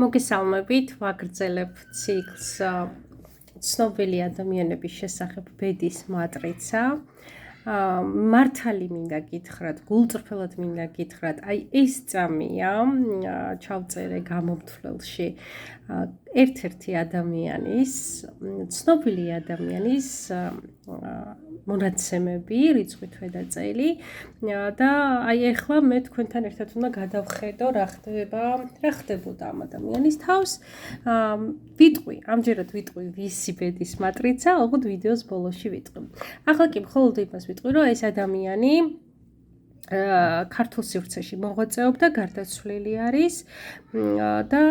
მოგესალმებით, ვაგრძელებ ციკლს ცნობილი ადამიანების შესახებ ბედის მატრიცა. მართალი მინდა გითხრათ, გულწრფელად მინდა გითხრათ, აი ეს წამია ჩავწერე გამომთვლელში ერთ-ერთი ადამიანის, ცნობილი ადამიანის მონაცემები, რიცხვით ვედაწელი და აი ახლა მე თქვენთან ერთად უნდა გადავხედო რა ხდებოდა ამ ადამიანის თავს. ამჯერად ვიტყვი ვისი ბედის მატრიცა, ალბათ ვიდეოს ბოლოში ვიტყვი. ახლა კი მხოლოდ იმას ვიტყვი, რომ ეს ადამიანი ქართულ სივრცეში მოღვაწეობდა, გარდაცვლილი არის და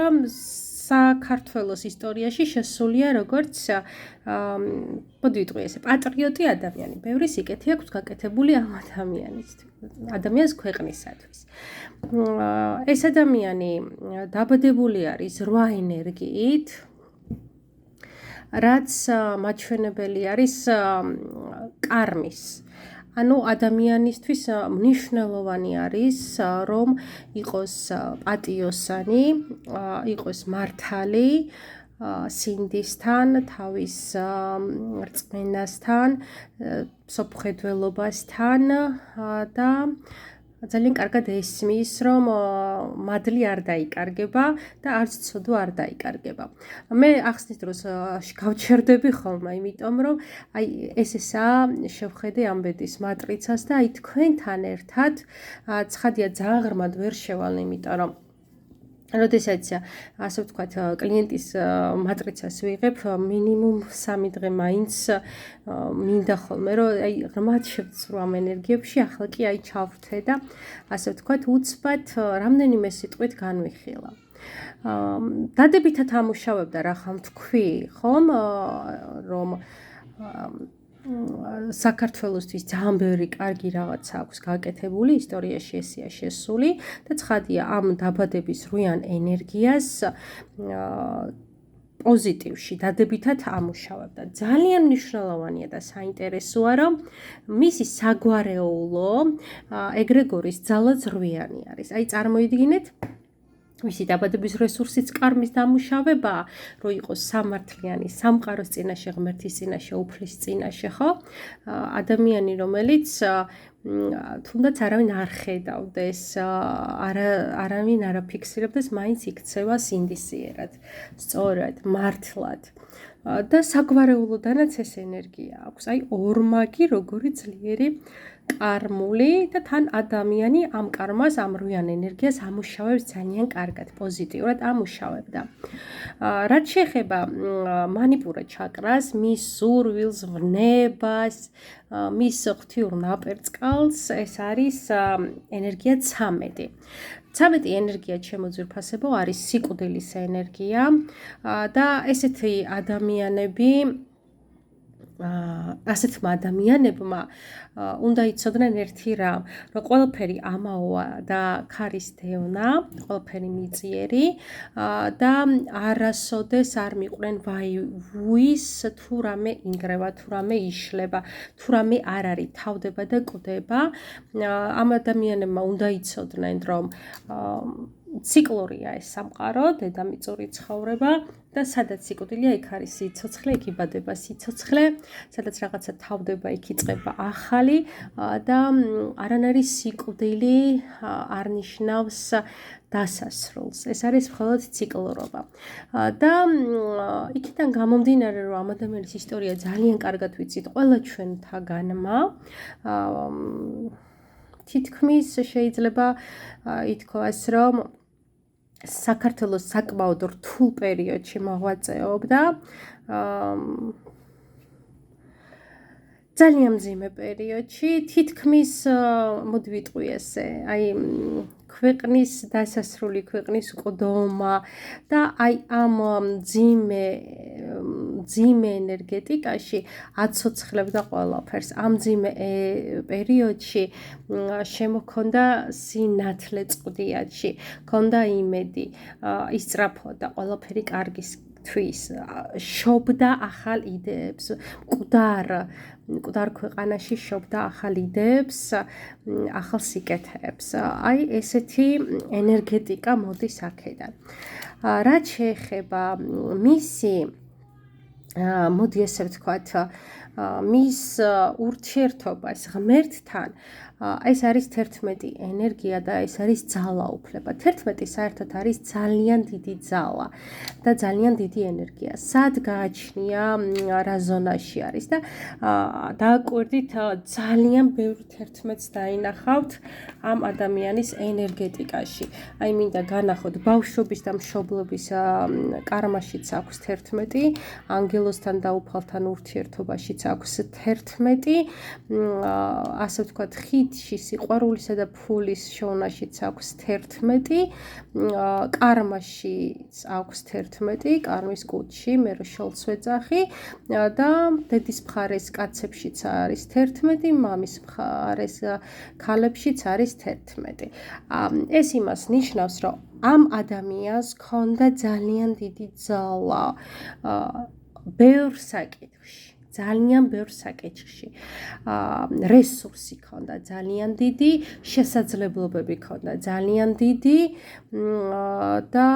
საქართველოს ისტორიაში შესულია როგორც მოდი ვიტყვი ესე პატრიოტი ადამიანი. ბევრი სიკეთე აქვს გაკეთებული ამ ადამიანის ქვეყნისათვის. ეს ადამიანი დაბადებული არის 8 ენერგიით, რაც მაჩვენებელი არის კარმის. ანუ ადამიანისთვის მნიშვნელოვანი არის, რომ იყოს პატიოსანი, იყოს მართალი სინდისთან, თავის რწმენასთან, სოფხედველობასთან და ძალიან კარგად ესმის, რომ მადლი არ დაიკარგება და არც ცოდვა არ დაიკარგება. მე ახსნის დროს გავჩერდები ხოლმე, იმიტომ რომ აი ესაა შევხედე ამ ბედის მატრიცას და აი თქვენთან ერთად ცხადია ძალიან ღრმად ვერ შევალ, იმიტომ რომ როდესაც ასე ვთქვათ კლიენტის მატრიცას ვიღებ, მინიმუმ 3 დღე მაინც მინდა ხოლმე, რომ აი ღრმად შევწრო ამ ენერგიებში, ახლა კი აი ჩავრთე და ასე ვთქვათ უცბად რამდენიმე სიტყვით განვიხილა. დადებითად ამუშავებდა რა ხომ თქვი, ხომ რომ საქართველოსთვის ძალიან ბევრი კარგი რაღაცა აქვს გაკეთებული, ისტორიაში ესეა შესული და ცხადია ამ დაბადების 8 ენერგიას პოზიტივში დადებითად ამუშავებდა. ძალიან მნიშვნელოვანია და საინტერესოა, რომ მისი საგვარეულო ეგრეგორის ძალა ზრვიანი არის. აი წარმოიდგინეთ, მისი დაბადების რესურსიც კარმის დამუშავებაა, რომ იყოს სამართლიანი, სამყაროს წინაშე, ღმერთის წინაშე, უფლის წინაშე, ხო? ადამიანი, რომელიც თუნდაც არავინ არ ხედავდეს, არავინ არ აფიქსირებდეს, მაინც იქცევა სინდისიერად, სწორად, მართლად. და საგვარეულოდანაც ეს ენერგია აქვს. აი ორმაგი როგორი ძლიერი კარმული და თან ადამიანი ამ კარმას, ამ 8 ენერგიას ამუშავებს ძალიან კარგად, პოზიტიურად ამუშავებდა. რაც შეეხება მანიპურა ჩაკრას, მის სურვილს, ვნებას, მის ღვთიურ ნაპერწკალს, ეს არის ენერგია 13. 13 ენერგია შემოძვირფასებო არის სიკვდილის ენერგია და ესეთი ადამიანები ასეთმა ადამიანებმა უნდა იცოდნენ ერთი რამ, რომ ყველაფერი ამაოა და ქარის დევნა, ყველაფერი მიწიერი და არასოდეს არ მიყვნენ ვუის თუ რამე ინგრევა, თუ რამე იშლება, თუ რამე არ არის, თავდება და კვდება. ამ ადამიანებმა უნდა იცოდნენ, რომ ციკლურია ეს სამყარო, დედამიწური ცხოვრება და სადაც სიკვდილია, იქ არის სიცოცხლე, იქ იბადება სიცოცხლე, სადაც რაღაცა თავდება, იქ იწყება ახალი და არანაირი სიკვდილი არ ნიშნავს დასასრულს. ეს არის მხოლოდ ციკლურობა. და იქიდან გამომდინარე, რომ ამ ადამიანის ისტორია ძალიან კარგად ვიცით ყველა ჩვენთაგანმა, თითქმის შეიძლება ითქვას, რომ საქართველოს საკმაოდ რთულ პერიოდში მოღვაწეობდა, ძალიან მძიმე პერიოდში, თითქმის მოდი ვიტყვი ესე, აი ქვეყნის დასასრული, ქვეყნის ყდომა და აი ამ მძიმე ენერგეტიკაში აცოცხლებდა ყველაფერს. ამ მძიმე პერიოდში შემოქონდა სინათლე წყდიათში, ქონდა იმედი, ისწრაფოდა ყველაფერი კარგის თვის, შობდა ახალ იდეებს, მკვდარ ქვეყანაში შობდა ახალ იდეებს, ახალ სიკეთეებს. აი ესეთი ენერგეტიკა მოდის აქედან. რაც შეეხება მისი მოდი ესე ვთქვათ მის ურთიერთობას ღმერთთან ეს არის 11 ენერგია და ეს არის ძალა უფლება. 11 საერთოდ არის ძალიან დიდი ძალა და ძალიან დიდი ენერგია. სად გააჩნია რა ზონაში არის და დააკვირდით ძალიან ბევრ 11-ს დაინახავთ ამ ადამიანის ენერგეტიკაში. აი მინდა განახოთ ბავშვობის და მშობლობის კარმაშიც აქვს 11, ანგელოსთან და უფალთან ურთიერთობაშიც აქვს 11, ასე ვთქვათ ხიდში სიყვარულისა და ფულის შოვნაშიც აქვს 11, კარმაშიც აქვს 11, კარმის კუდში მე რო შოლს ვეძახი და დედის მხარეს კაცებშიც არის 11, მამის მხარეს ქალებშიც არის 11. ეს იმას ნიშნავს, რომ ამ ადამიანს ქონდა ძალიან დიდი ძალა ბევრ საკითხში. ძალიან ბევრ საკითხში. რესურსი ქონდა ძალიან დიდი, შესაძლებლობები ქონდა ძალიან დიდი და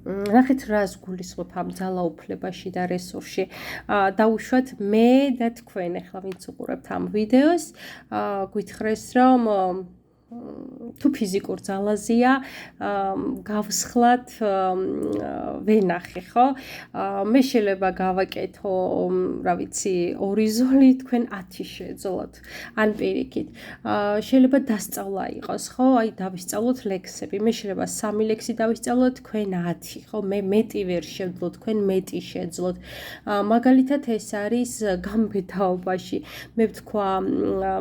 ნახეთ რას გულისხმობ ამ ძალაუფლებაში და რესურსში. დაუშვათ მე და თქვენ ახლა ვინც უყურებთ ამ ვიდეოს, გითხრეს რომ თუ ფიზიკურ ძალაზეა გავსხლათ ვენახე ხო მე შეიძლება გავაკეთო რა ვიცი 2 ზოლი თქვენ 10 შეეძლოთ ან პირიქით შეიძლება დასწავლა იყოს ხო აი დავისწავლოთ ლექსები მე შეიძლება 3 ლექსი დავისწავლოთ თქვენ 10 ხო მე მეტი ვერ შევძლოთ თქვენ მეტი შეეძლოთ მაგალითად ეს არის გამბედაობაში მე ვთქვა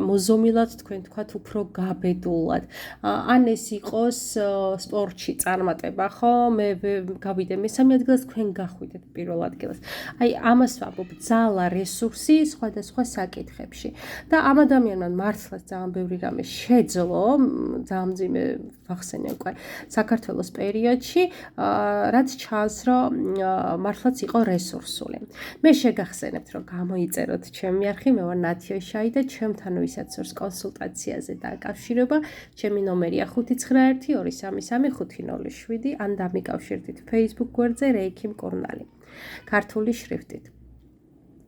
მოზომილად თქვენ თქვათ უფრო გაბედულ ან ეს იყოს სპორტში წარმატება, ხო? მე გავიდე მესამე ადგილას, თქვენ გახვიდეთ პირველ ადგილას. აი, ამას ვამბობ, ძალა, რესურსი სხვადასხვა საკითხებში. და ამ ადამიანმა მართლაც ძალიან ბევრი რამე შეძლო, ძალიან მძიმე ვახსენე უკვე საქართველოს პერიოდში, რაც ჩანს, რომ მართლაც იყო რესურსული. მე შეგახსენებთ, რომ გამოიწეროთ ჩემი არხი, მე ვარ ნათია შაი და ჩემთან ვისაც ვარს კონსულტაციაზე დაკავშირება ჩემი ნომერია 592335507 ან დამიკავშირდით Facebook გვერდზე რეიქი მკურნალი ქართული შრიფტით.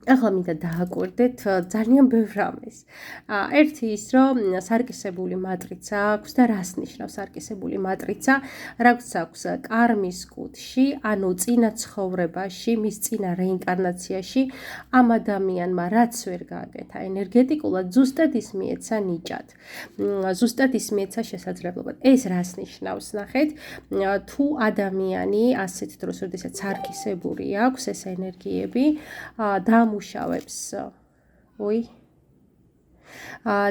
ახლა მინდა დააკვირდეთ ძალიან ბევრ რამეს. ერთი ის რომ სარკისებული მატრიცა აქვს და რას ნიშნავს სარკისებული მატრიცა? რაც აქვს კარმის კუდში, ანუ წინა ცხოვრებაში, მის წინა რეინკარნაციაში ამ ადამიანმა რაც ვერ გააკეთა ენერგეტიკულად, ზუსტად ის მიეცა ნიჭად. ზუსტად ის მიეცა შესაძლებლობად. ეს რას ნიშნავს, ნახეთ? თუ ადამიანი ასეთ დროს, როდესაც სარკისებული აქვს ეს ენერგიები,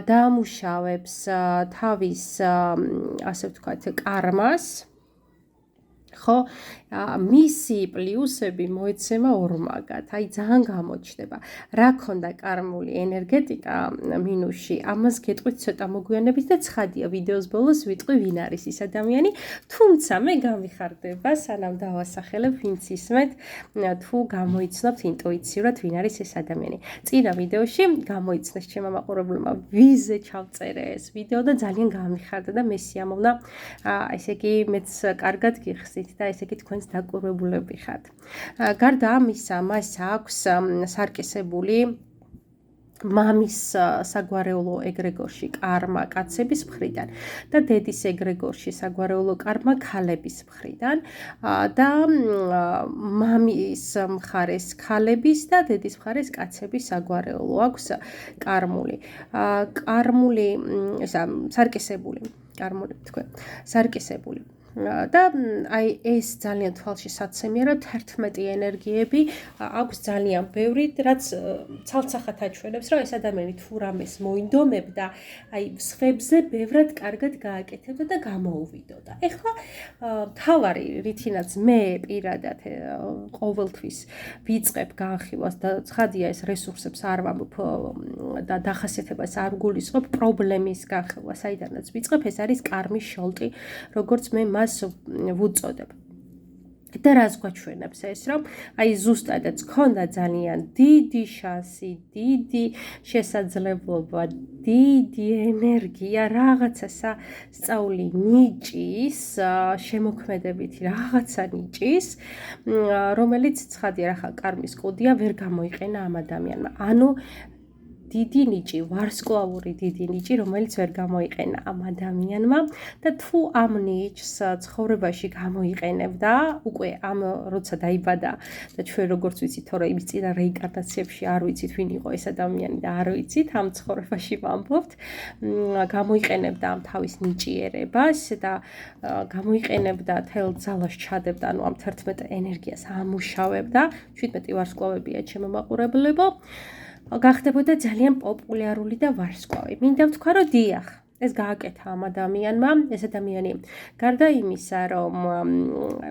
დაამუშავებს თავის ასე ვთქვათ კარმას ხო მისი პლუსები მოეცემა ორმაგად აი ძალიან გამოჩნდება რა ქონდა კარმული ენერგეტიკა მინუსში ამას გეტყვით ცოტა მოგვიანებით და ცხადია ვიდეოს ბოლოს ვიტყვი ვინ არის ის ადამიანი თუმცა მე გამიხარდება სანამ დავასახელებ ვინც ისმეთ თუ გამოიცნობთ ინტუიციურად ვინ არის ეს ადამიანი წინა ვიდეოში გამოიცნეს ჩემმა მაყურებელმა ვიზე ჩავწერე ეს ვიდეო და ძალიან გამიხარდა და მე სიამოვნა ესე იგი მეც კარგად გიხსნით და ესე იგი თქვენს დაკვირვებულები ხართ. გარდა ამისა, მას აქვს სარკისებული მამის საგვარეულო ეგრეგორში კარმა კაცების მხრიდან და დედის ეგრეგორში საგვარეულო კარმა ქალების მხრიდან და მამის მხარეს ქალების და დედის მხარეს კაცების საგვარეულო აქვს კარმული. კარმული სარკისებული, კარმული თქვენ, სარკისებული. და აი ეს ძალიან თვალში საცემია რომ 11 ენერგიები აქვს ძალიან ბევრი რაც ცალსახად აჩვენებს რომ ეს ადამიანი თუ რამეს მოინდომებდა აი მსხებზე ბევრად კარგად გააკეთებდა და გამოუვიდოდა. ეხლა თავარი რითინაც მე პირადად ყოველთვის ვიწყებ განხილვას და ცხადია ეს რესურსებს არ ვამბობ და დახასიათებას არ გულისხმობ პრობლემის განხილვა საიდანაც ვიწყებ ეს არის კარმის შოლტი როგორც მე მას ვუწოდებ. და რას გვაჩვენებს ეს, რომ აი ზუსტადაც ქონდა ძალიან დიდი შანსი, დიდი შესაძლებლობა, დიდი ენერგია, რაღაცა სწავლი ნიჭის, შემოქმედებითი რაღაცა ნიჭის, რომელიც ცხადია რა კარმის კუდია ვერ გამოიყენა ამ ადამიანმა. ანუ დიდი ნიჭი, ვარსკვლავური დიდი ნიჭი, რომელიც ვერ გამოიყენა ამ ადამიანმა და თუ ამ ნიჭს ცხოვრებაში გამოიყენებდა, უკვე ამ როცა დაიბადა და ჩვენ როგორც ვიცით, თორე იმის წინა რეინკარნაციებში არ ვიცით, ვინ იყო ეს ადამიანი და არ ვიცით, ამ ცხოვრებაში ვამბობთ, გამოიყენებდა ამ თავის ნიჭიერებას და გამოიყენებდა თელ ძალას ჩადებდა, ანუ ამ 11 ენერგიას ამუშავებდა, 17 ვარსკვლავებია ჩემო მაყურებლებო. გახდებოდა ძალიან პოპულარული და ვარსკვლავი. მინდა ვთქვა, რომ დიახ, ეს გააკეთა ამ ადამიანმა, ეს ადამიანი გარდა იმისა, რომ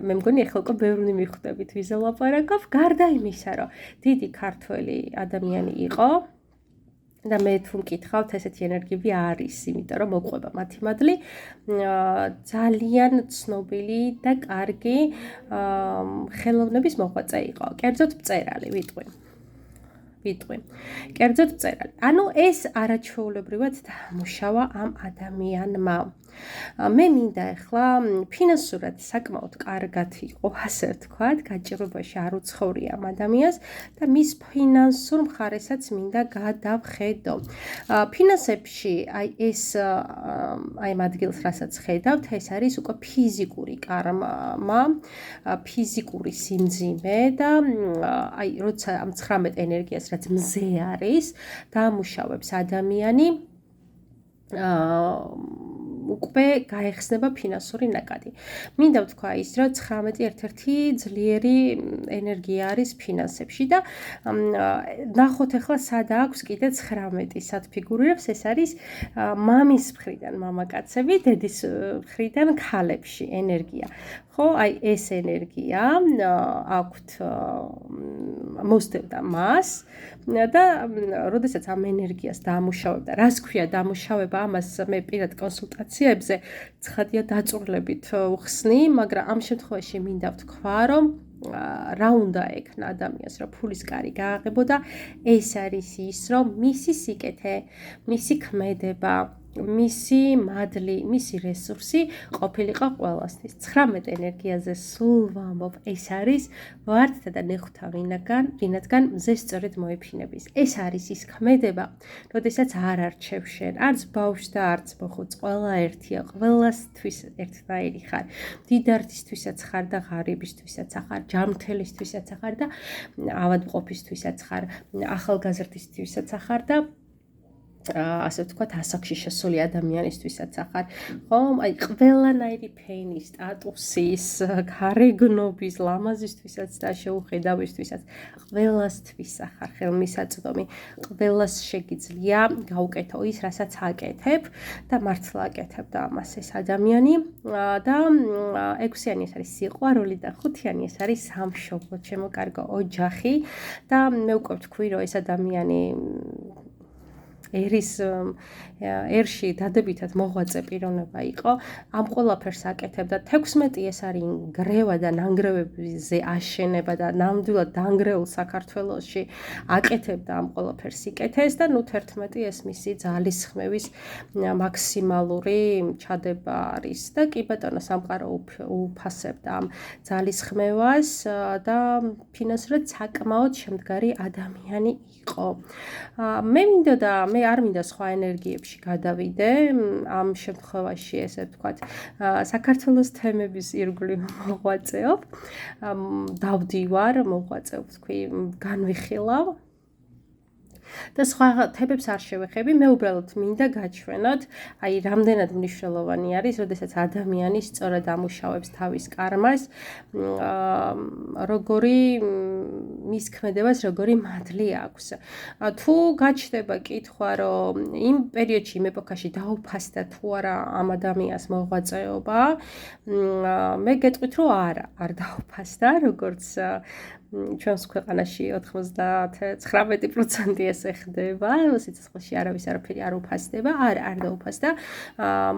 მე მგონი ახლა უკვე ბევრი მიხვდებით ვიზე ლაპარაკობ, გარდა იმისა, რომ დიდი ქართველი ადამიანი იყო და მე თუ მკითხავთ, ესეთი ენერგიები არის, იმიტომ რომ მოყვება მათი მადლი, ძალიან ცნობილი და კარგი ხელოვნების მოღვაწე იყო. კერძოდ მწერალი, ვიტყვი. კერძოდ მწერალი. ანუ ეს არაჩვეულებრივად დაამუშავა ამ ადამიანმა. მე მინდა ახლა ფინანსურად საკმაოდ კარგად იყო, ასე ვთქვათ, გაჭირვებაში არ უცხოვრია ამ ადამიანს და მის ფინანსურ მხარესაც მინდა გადავხედო. ფინანსებში აი ეს აი ამ ადგილს რასაც ხედავთ, ეს არის უკვე ფიზიკური კარმა, ფიზიკური სიმძიმე და აი როცა ამ 19 ენერგიას რაც მზე არის, დაამუშავებს ადამიანი უკვე გაეხსნება ფინანსური ნაკადი. მინდა ვთქვა ის, რომ 19 ერთ-ერთი ძლიერი ენერგია არის ფინანსებში და ნახოთ ახლა სად აქვს კიდე 19 სად ფიგურირებს, ეს არის მამის მხრიდან მამაკაცები, დედის მხრიდან ქალებში ენერგია. ხო, აი ეს ენერგია აქვთ მოსდევდა მას და როდესაც ამ ენერგიას დაამუშავებდა, რას ქვია დაამუშავება, ამას მე პირად კონსულტაციებზე ცხადია დაწვრილებით ვხსნი, მაგრამ ამ შემთხვევაში მინდა ვთქვა, რომ რა უნდა ექნა ადამიანს, რომ ფულის კარი გააღებოდა, ეს არის ის, რომ მისი სიკეთე, მისი ქმედება, მისი მადლი, მისი რესურსი ყოფილიყო ყველასთვის. 19 ენერგიაზე სულ ვამბობ, ეს არის ვარდთა და ნეხვთა ვინადგან მზე სწორედ მოეფინების. ეს არის ის ქმედება, როდესაც არ არჩევ შენ, არც ბავშვს და არც მოხუც, ყველა ერთია, ყველასთვის ერთნაირი ხარ. დიდართისთვისაც ხარ და ღარიბისთვისაც ხარ, ჯანმრთელისთვისაც ხარ და ავადმყოფისთვისაც ხარ, ახალგაზრდისთვისაც ხარ და ასე ვთქვათ, ასაკში შესული ადამიანისთვისაც ხარ. ხო, აი ყველანაირი ფენის, სტატუსის, გარეგნობის, ლამაზისთვისაც და შეუხედავისთვისაც ყველასთვის ხარ ხელმისაწვდომი. ყველას შეგიძლია გაუკეთო ის, რასაც აკეთებ და მართლა აკეთებ და ამას ეს ადამიანი და 6-იანი ეს არის სიყვარული და 5-იანი ეს არის სამშობლო, ჩემო კარგო ოჯახი და მე უკვე ვთქვი, რომ ეს ადამიანი ერში დადებითად მოღვაწე პიროვნება იყო, ამ ყველაფერს აკეთებდა. 16 ეს არის გრევა და ნანგრევებზე აშენება და ნამდვილად დანგრეულ საქართველოში აკეთებდა ამ ყველაფერს იკეთეს და ნუ 11 ეს მისი ძალისხმევის მაქსიმალური ჩადება არის და კი ბატონო სამყარო უფასებდა ამ ძალისხმევას და ფინანსურად საკმაოდ შემდგარი ადამიანი იყო. მე არ მინდა სხვა ენერგიებში გადავიდე, ამ შემთხვევაში ესე ვთქვათ, საქართველოს თემების ირგვლივ მოღვაწეობ, დავდივარ, მოღვაწეობ, თქვი, განვიხილავ და სხვა თემებს არ შევეხები, მე უბრალოდ მინდა გაჩვენოთ, აი რამდენად მნიშვნელოვანი არის, როდესაც ადამიანი სწორად ამუშავებს თავის კარმას, როგორი მის ქმედებას როგორი მადლი აქვს. თუ გაჩნდება კითხვა, რომ იმ პერიოდში, იმ ეპოქაში დაუფასდა თუ არა ამ ადამიანს მოღვაწეობა, მე გეტყვით, რომ არა, არ დაუფასდა, როგორც ჩვენს ქვეყანაში 99% ესე ხდება, სიცოცხლეში არავის არაფერი არ უფასდება, არ დაუფასდა,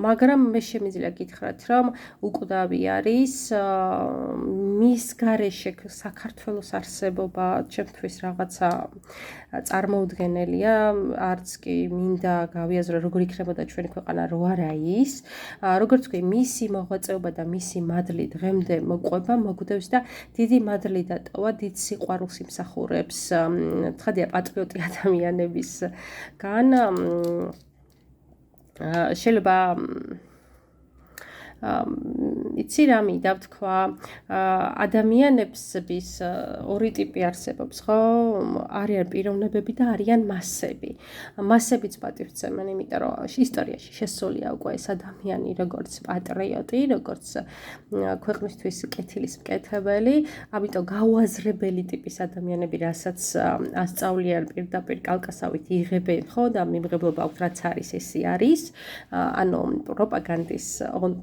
მაგრამ მე შემიძლია გითხრათ, რომ უკვდავი არის მის გარეშე საქართველოს არსებობა ჩემთვის რაღაცა წარმოუდგენელია, არც კი მინდა გავიაზრო როგორ იქნებოდა ჩვენი ქვეყანა რო არა ის, როგორც თქვი, მისი მოღვაწეობა და მისი მადლი დღემდე მოყვება, მოგვდევს და დიდი მადლი დატოვა, დიდ სიყვარულს იმსახურებს ცხადია პატრიოტი ადამიანებისგან. შეიძლება იცი რა მინდა ვთქვა, ადამიანების ორი ტიპი არსებობს, ხო? არიან პიროვნებები და არიან მასები. მასებიც პატივცემენ, იმიტომ რომ ისტორიაში შესულია უკვე ეს ადამიანი როგორც პატრიოტი, როგორც ქვეყნისთვის კეთილის მკეთებელი, ამიტომ გაუაზრებელი ტიპის ადამიანები, რასაც ასწავლიან პირდაპირ კალკასავით იღებენ, ხო? და მიმღებლობა აქვს, რაც არის, ესე არის. ანუ პროპაგანდის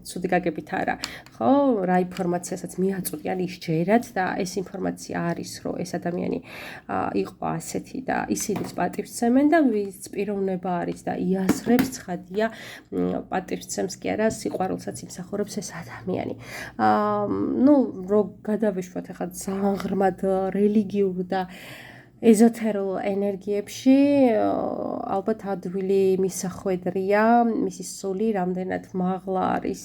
ცუდი გაგებით არა, ხო, რა ინფორმაციასაც მიაწვდიან ისჯერათ და ეს ინფორმაცია არის, რომ ეს ადამიანი იყო ასეთი და ისინიც პატივცემენ და ვის პიროვნება არის და იაზრებს, ცხადია, პატივცემს კი არა, სიყვარულსაც იმსახურებს ეს ადამიანი. ნუ რო გადავეშვათ ახლა ძალიან ღრმად რელიგიურ და ეზოთერულ ენერგიებში, ალბათ ადვილი მისახვედრია, მისი სული რამდენად მაღლა არის,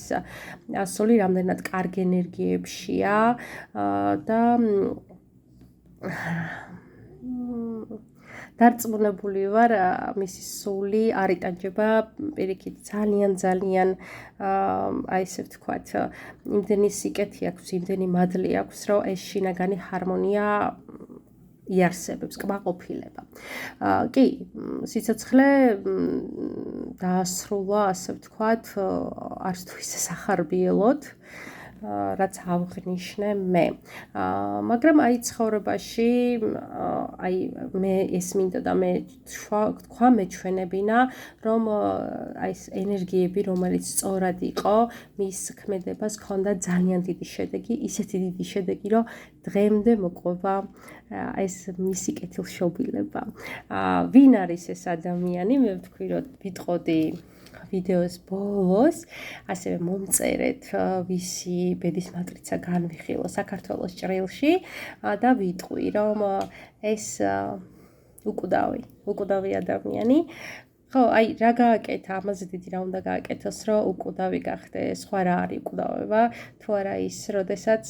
სული რამდენად კარგ ენერგიებშია და დარწმუნებული ვარ, მისი სული არ იტანჯება პირიქით ძალიან აი ესე ვთქვათ, იმდენი სიკეთი აქვს, იმდენი მადლი აქვს, რომ ეს შინაგანი ჰარმონია იარსებებს, კმაყოფილება. კი, სიცოცხლე დაასრულა, ასე ვთქვათ, არც თუ ისე სახარბიელოდ, რაც ავღნიშნე მე. მაგრამ აი ცხოვრებაში, აი მე ეს მინდა და მე თქვა მეჩვენებინა, რომ აი ეს ენერგიები, რომელიც სწორად იყო, მის ქმედებას ჰქონდა ძალიან დიდი შედეგი, ისეთი დიდი შედეგი, რომ დღემდე მოყვება ეს მისი კეთილშობილება. ვინ არის ეს ადამიანი? მე ვთქვი, რომ ვიტყოდი ვიდეოს ბოლოს, ასევე მომწერეთ, ვისი ბედის მატრიცა განვიხილო საქართველოს ჭრილში და ვიტყვი, რომ ეს უკვდავი ადამიანი. ხო, აი რა გააკეთა, ამაზე დიდი რა უნდა გააკეთოს, რომ უკვდავი გახდე, სხვა რა არის უკვდავება, თუ არა ის, როდესაც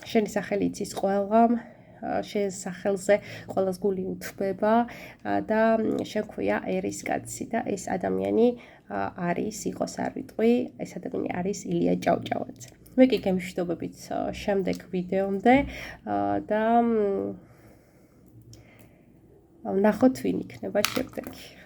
შენი სახელი იცის ყველამ, შენ სახელზე ყველას გული უთბება და შენ ქვია ერისკაცი და ეს ადამიანი არის, იყოს არ ვიტყვი, ეს ადამიანი არის ილია ჭავჭავაძე. მე კი გემშვიდობებით შემდეგ ვიდეომდე და ვნახოთ ვინ იქნება შემდეგი.